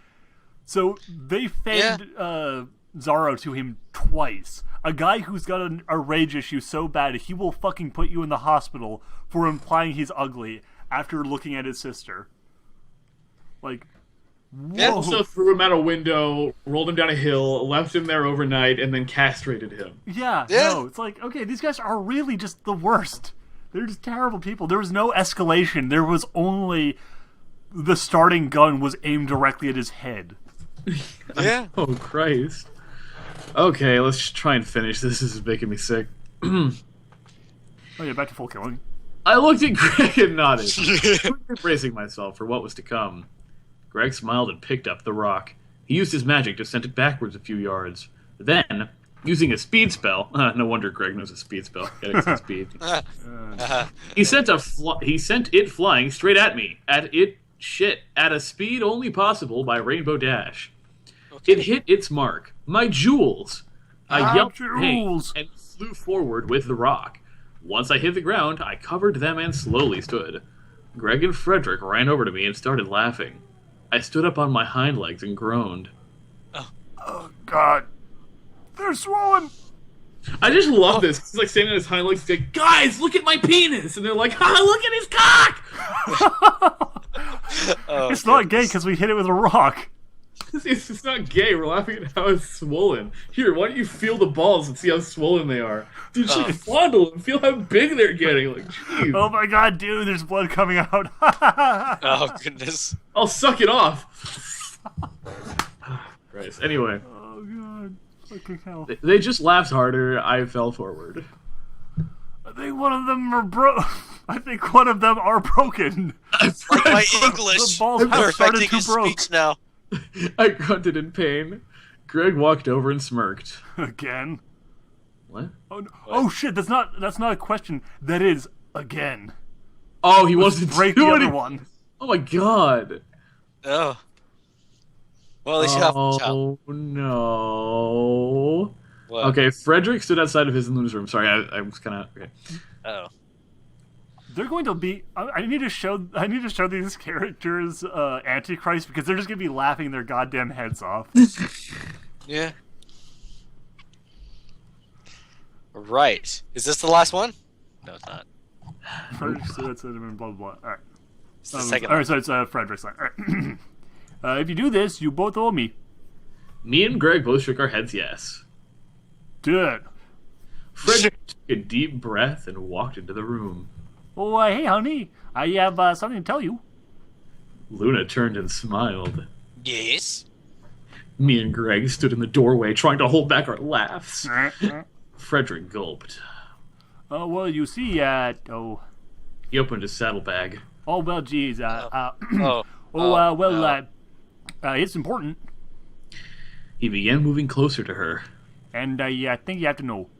So they fed Zorro to him twice. A guy who's got a rage issue so bad he will fucking put you in the hospital for implying he's ugly after looking at his sister. Whoa. Also threw him out a window, rolled him down a hill, left him there overnight, and then castrated him. Yeah. No, it's okay, these guys are really just the worst. They're just terrible people. There was no escalation. There was only the starting gun was aimed directly at his head. Yeah. Oh, Christ. Okay, let's just try and finish this. This is making me sick. Oh yeah, back to full killing. I looked at Greg and nodded, bracing myself for what was to come. Greg smiled and picked up the rock. He used his magic to send it backwards a few yards. Then, using a speed spell, no wonder Greg knows a speed spell. Get speed. He sent it flying straight at me. At a speed only possible by Rainbow Dash. Okay. It hit its mark. My jewels. I yelped pain and flew forward with the rock. Once I hit the ground, I covered them and slowly stood. Greg and Frederick ran over to me and started laughing. I stood up on my hind legs and groaned. Oh God. They're swollen! I just love this. He's standing on his hind legs, he's like, guys, look at my penis! And they're like, look at his cock! It's not gay because we hit it with a rock. It's not gay. We're laughing at how it's swollen. Here, why don't you feel the balls and see how swollen they are? Dude, just fondle and feel how big they're getting. Like, jeez. Oh my god, dude, there's blood coming out. Oh, goodness. I'll suck it off. Right. Anyway. Oh god. Fucking hell. They just laughed harder. I fell forward. I think one of them are I think one of them are broken. Like my English. The balls have started his to broke. speech now. I grunted in pain. Greg walked over and smirked. Again. What? Oh, no. Oh shit! That's not a question. That is again. Oh, he wants to break do the it. other one. Oh my god. Oh. Well, at least you have a child. Oh no. What? Okay, Frederick stood outside of his and Luna's room. Sorry, I was kind of okay. Oh. They're going to be. I need to show these characters Antichrist because they're just going to be laughing their goddamn heads off. Yeah. Right. Is this the last one? No, it's not. So that's blah blah blah. All right. It's the second All one. right, so it's Frederick's line. All right. If you do this, you both owe me. Me and Greg both shook our heads yes. Good. Frederick took a deep breath and walked into the room. Oh, hey, honey. I have something to tell you. Luna turned and smiled. Yes. Me and Greg stood in the doorway trying to hold back our laughs. Frederick gulped. Well, you see, He opened his saddlebag. Oh, well, geez. It's important. He began moving closer to her. And I think you have to know.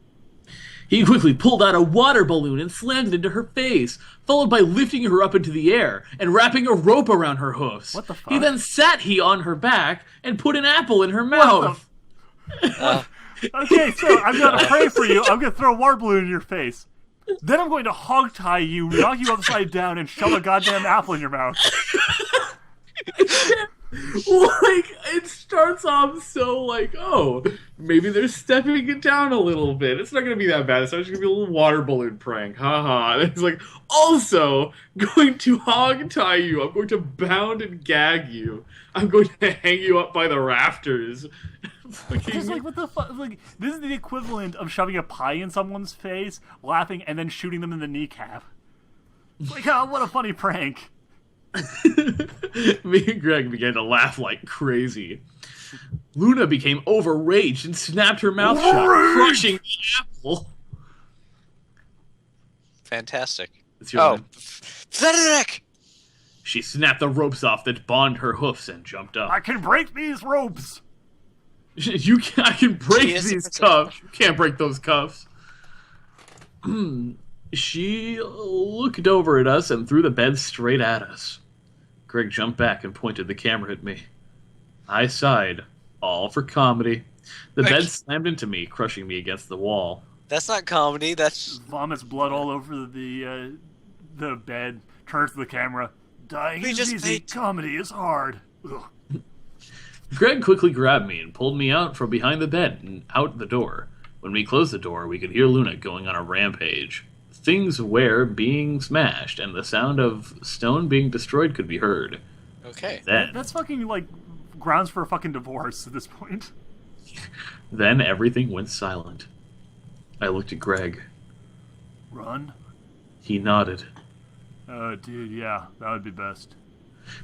He quickly pulled out a water balloon and slammed it into her face, followed by lifting her up into the air and wrapping a rope around her hoofs. What the fuck? He then sat on her back and put an apple in her mouth. Okay, so I'm going to pray for you. I'm going to throw a water balloon in your face. Then I'm going to hog tie you, knock you upside down, and shove a goddamn apple in your mouth. Like, it starts off so like, oh, maybe they're stepping it down a little bit. It's not going to be that bad. It's just going to be a little water balloon prank. Haha. And it's like, also, going to hog tie you. I'm going to bound and gag you. I'm going to hang you up by the rafters. Just like, what the fuck? Like, this is the equivalent of shoving a pie in someone's face, laughing, and then shooting them in the kneecap. It's like, oh, what a funny prank. Me and Greg began to laugh like crazy. Luna became overraged and snapped her mouth shut, crushing the apple. Fantastic. It's your turn. Frederick! She snapped the ropes off that bound her hoofs and jumped up. I can break these ropes! I can break these cuffs. You can't break those cuffs. She looked over at us and threw the bed straight at us. Greg jumped back and pointed the camera at me. I sighed, all for comedy. The bed slammed into me, crushing me against the wall. That's not comedy, that's... Vomits blood all over the bed, turns to the camera. Dying is easy, comedy is hard. Ugh. Greg quickly grabbed me and pulled me out from behind the bed and out the door. When we closed the door, we could hear Luna going on a rampage. Things were being smashed, and the sound of stone being destroyed could be heard. Okay. That's fucking, like, grounds for a fucking divorce at this point. Then everything went silent. I looked at Greg. Run? He nodded. Dude, yeah, that would be best.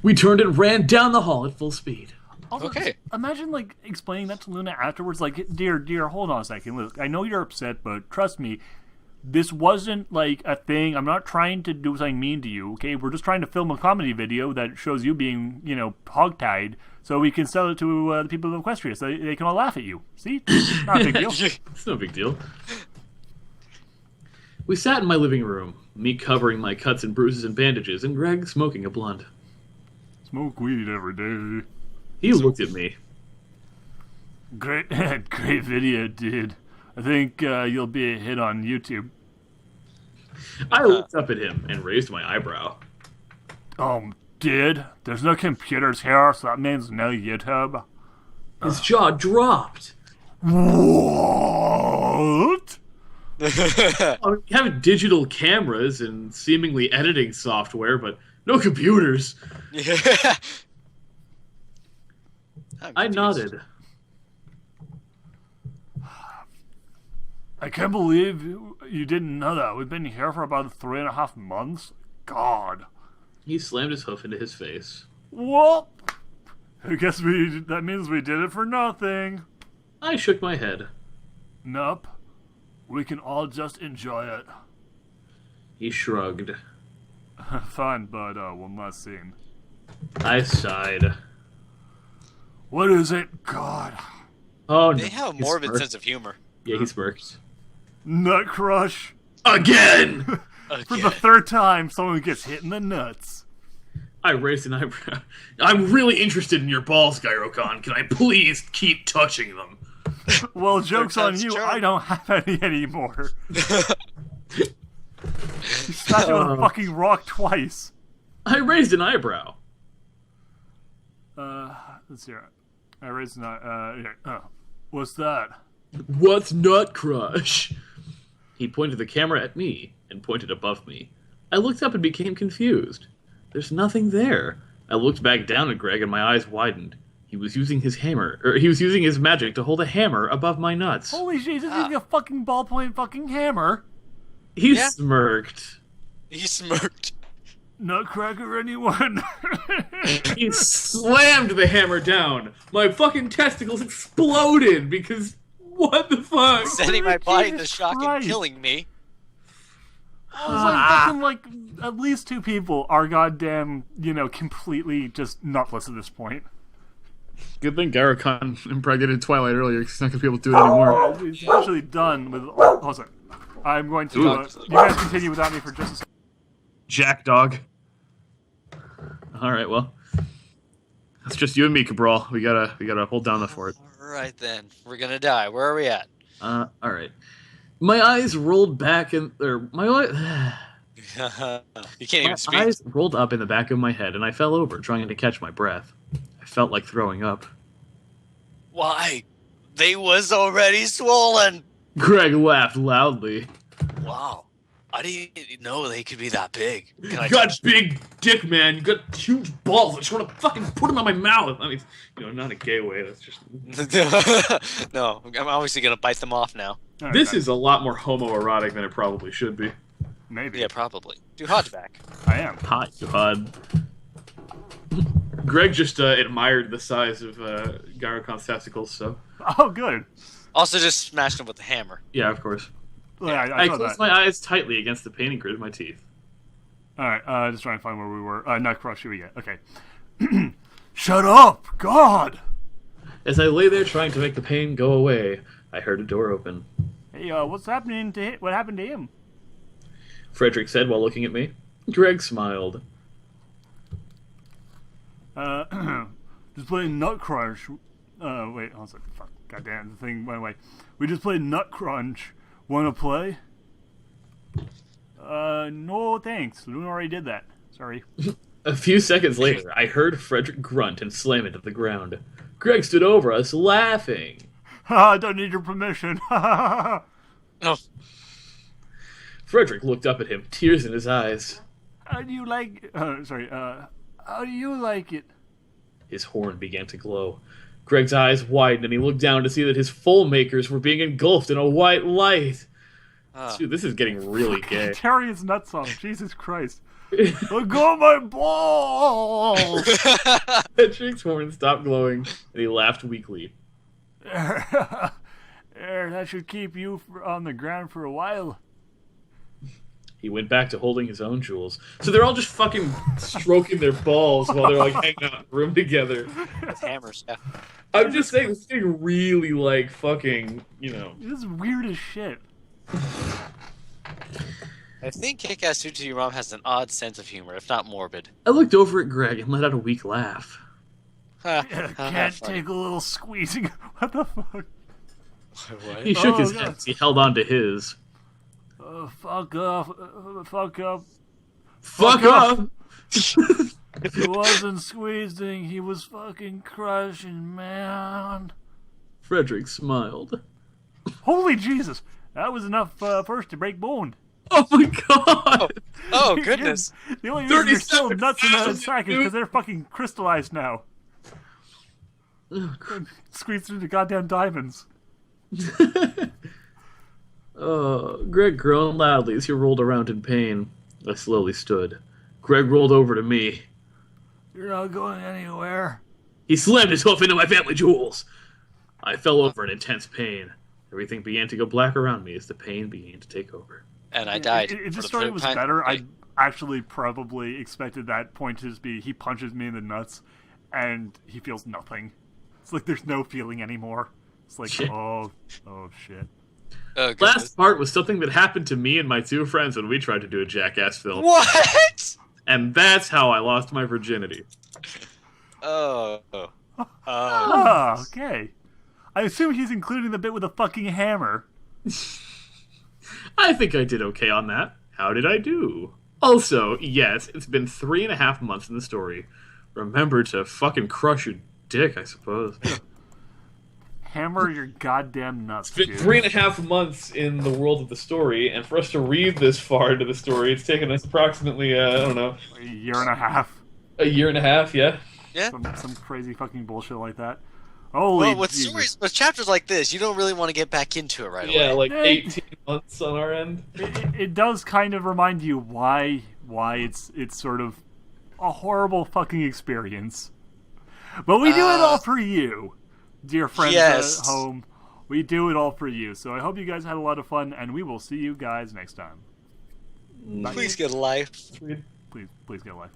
We turned and ran down the hall at full speed. Also, okay. Imagine, like, explaining that to Luna afterwards, like, dear, hold on a second. Look, I know you're upset, but trust me, this wasn't, like, a thing. I'm not trying to do something mean to you, okay? We're just trying to film a comedy video that shows you being, hogtied, so we can sell it to the people of Equestria, so they can all laugh at you. See? Not a big deal. It's no big deal. We sat in my living room, me covering my cuts and bruises and bandages, and Greg smoking a blunt. Smoke weed every day. He looked at me. Great video, dude. I think you'll be a hit on YouTube. I looked up at him and raised my eyebrow. Dude, there's no computers here, so that means no YouTube. His jaw dropped. What? We have digital cameras and seemingly editing software, but no computers. I nodded. I can't believe you didn't know that. We've been here for about 3.5 months. God. He slammed his hoof into his face. Well, I guess that means we did it for nothing. I shook my head. Nope. We can all just enjoy it. He shrugged. Fine, but one last scene. I sighed. What is it? God. Oh no. They have a morbid sense of humor. Yeah, he smirked. Nut crush. Again! For the third time, someone gets hit in the nuts. I raised an eyebrow. I'm really interested in your balls, Gyro-Con. Can I please keep touching them? Well, joke's on you. I don't have any anymore. You smacked me with a fucking rock twice. I raised an eyebrow. Let's see. I raised an eye. What's that? What's Nut Crush? He pointed the camera at me and pointed above me. I looked up and became confused. There's nothing there. I looked back down at Greg and my eyes widened. He was using his magic to hold a hammer above my nuts. Holy shit, he's using a fucking ballpoint fucking hammer. He smirked. He smirked. Nutcracker, anyone? He slammed the hammer down. My fucking testicles exploded because what the fuck? Sending my body into shock Christ. and killing me. I was like, at least 2 people are goddamn, completely just nutless at this point. Good thing Gyro-Con impregnated Twilight earlier because he's not going to be able to do it anymore. He's actually done with... Hold on. I'm going to... you guys continue without me for just a second. Jack dog. Alright, well. That's just you and me, Cabral. We gotta hold down the fort. Alright then. We're gonna die. Where are we at? Alright. My eyes rolled back you can't even speak. My eyes rolled up in the back of my head and I fell over, trying to catch my breath. I felt like throwing up. Why? They was already swollen! Greg laughed loudly. Wow. I didn't know they could be that big. You got big dick, man. You got huge balls. I just want to fucking put them on my mouth. I mean, not in a gay way. That's just... No, I'm obviously going to bite them off now. Right, this is a lot more homoerotic than it probably should be. Maybe. Yeah, probably. Duhad's back. I am. Hi, Duhad. Greg just admired the size of Gyro-Con's testicles, so... Oh, good. Also just smashed him with the hammer. Yeah, of course. Yeah, I closed my eyes tightly against the pain and gritted my teeth. Alright, just trying to find where we were. Nutcrush, here we go. Okay. Shut up! God! As I lay there trying to make the pain go away, I heard a door open. Hey, what's happening to him? What happened to him? Frederick said while looking at me. Greg smiled. Just playing Nut Crunch. Wait, hold on a second. Fuck, goddamn, the thing went away. We just played Nut Crunch. Wanna play? No thanks. Luna already did that. Sorry. A few seconds later, I heard Frederick grunt and slam into the ground. Greg stood over us, laughing. I don't need your permission. Oh. Frederick looked up at him, tears in his eyes. How do you like... how do you like it? His horn began to glow. Greg's eyes widened, and he looked down to see that his full makers were being engulfed in a white light. Dude, this is getting really gay. Tearing his nuts off. Jesus Christ. Let go of my balls! Frederick's horn stopped glowing, and he laughed weakly. That should keep you on the ground for a while. He went back to holding his own jewels. So they're all just fucking stroking their balls while they're like hanging out in a room together. Hammers, yeah. I'm just saying, this is getting really like fucking, This is weird as shit. I think Kick-Ass 2 Rom has an odd sense of humor, if not morbid. I looked over at Greg and let out a weak laugh. Can't take a little squeezing. What the fuck? What? He shook his head as he held on to his. Fuck off. Fuck up. Fuck up! He wasn't squeezing, he was fucking crushing, man. Frederick smiled. Holy Jesus! That was enough first to break bone. Oh my god! Oh, goodness. The only reason you're still nuts in the sack is because they're fucking crystallized now. Squeeze through the goddamn diamonds. Greg groaned loudly as he rolled around in pain. I slowly stood. Greg rolled over to me. You're not going anywhere. He slammed his hoof into my family jewels. I fell over in intense pain. Everything began to go black around me as the pain began to take over. And I died. If the story was better, I actually probably expected that point to just be he punches me in the nuts and he feels nothing. It's like there's no feeling anymore. It's like, shit. oh shit. Oh, last part was something that happened to me and my two friends when we tried to do a Jackass film. What? And that's how I lost my virginity. Oh, okay. I assume he's including the bit with a fucking hammer. I think I did okay on that. How did I do? Also, yes, it's been 3.5 months in the story. Remember to fucking crush your dick, I suppose. Hammer your goddamn nuts, It's been 3.5 months in the world of the story, and for us to read this far into the story, it's taken us approximately, I don't know... A year and a half. A year and a half, yeah. Yeah. Some crazy fucking bullshit like that. Holy with stories, with chapters like this, you don't really want to get back into it right away. Yeah, like 18 months on our end. It does kind of remind you why it's sort of a horrible fucking experience. But we do it all for you, dear friends at home. We do it all for you. So I hope you guys had a lot of fun, and we will see you guys next time. Please get a life. Please get a life.